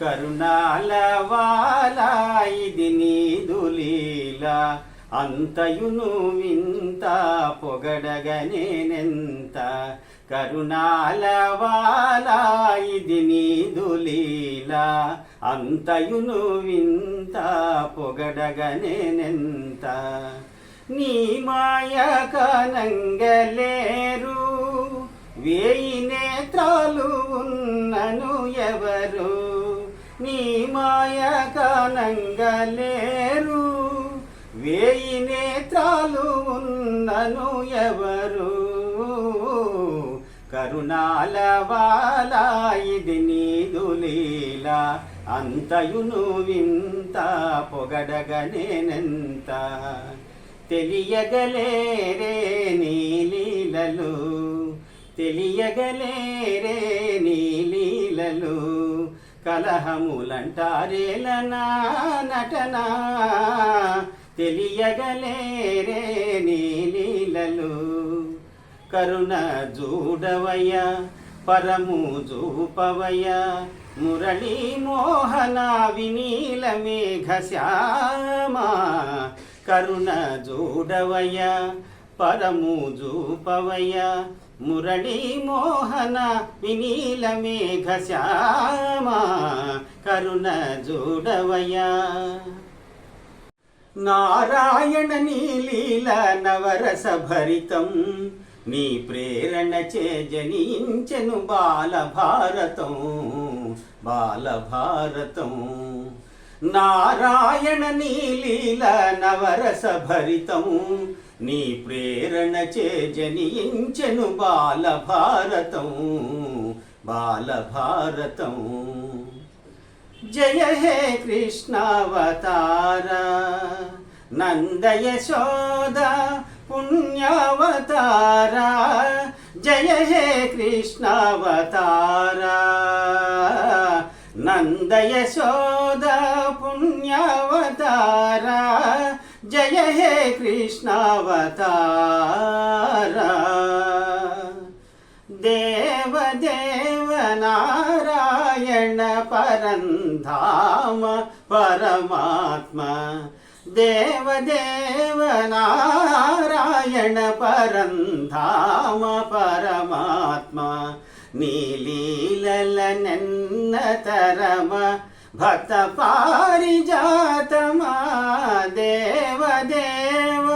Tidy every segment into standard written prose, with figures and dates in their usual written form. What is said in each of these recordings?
కరుణాల వాలా ఇది నీదు లీల, అంతయును వింత పొగడగనేనెంత. కరుణాల వాలా ఇది నీదు లీల, అంతయును వింత పొగడగనేనెంత. నీ మాయ కనంగలేరు, వేయి నేత్రాలు ఉన్నను ఎవరు. నీ మాయ కనంగలేరు, వేయి నేత్రాలు ఉన్నను ఎవరు. కరుణాల వాలా ఇది నీదు లీల, అంతయును వింత పొగడగనేనెంత. తెలియగలేరే నీ లీలలు, తెలియగలేరే నీ లీలలు. కలహములంటారేలనా నటన, తెలియగలేరే నీ లీలలు. కరుణ జూడవయ్య పరము జూపవయ్య, మురళీ మోహన వినీల మేఘ శ్యామ. కరుణ జూడవయ్య పరము జూపవయ్య, మురళీ మోహన వినీల మేఘ శ్యామ. కరుణ జూడవయ్య. నారాయణ నీలీల నవరస భరితం, నీ ప్రేరణ చే జనించెను బాలభారతం, బాలభారతం. నారాయణ నీలీల నవరస భరితం, నీ ప్రేరణ చే జనించెను బాలభారతం, బాలభారతం. జయ హే కృష్ణావతార, నంద యశోద పుణ్యావతార. జయ హే కృష్ణావతార, నంద యశోద పుణ్యావతార. జయ హే కృష్ణావతార. దేవదేవ నారాయణ పరంధామ పరమాత్మ. దేవదేవ నారాయణ పరంధామ పరమాత్మ. నీ లీలలనెన్న తరమ భక్త పారిజాతమా. దేవదేవ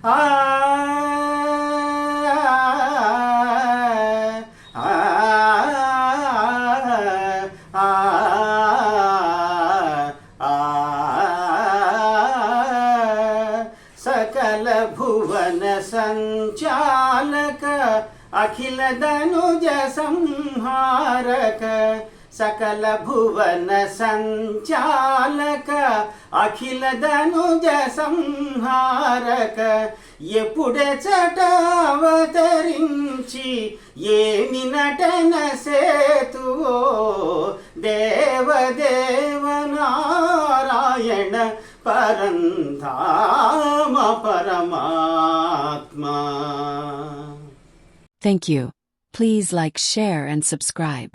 ఆ సకల భువన సంచాలక, అఖిల ధనుజ సంహారక. సకల భువన సంచాలక, అఖిల ధనుజ సంహారక. ఎప్పుడెచట అవతరించి ఏమి నటన సేతువో. దేవదేవ నారాయణ పరంధామ పరమాత్మ. Thank you. Please like, share and subscribe.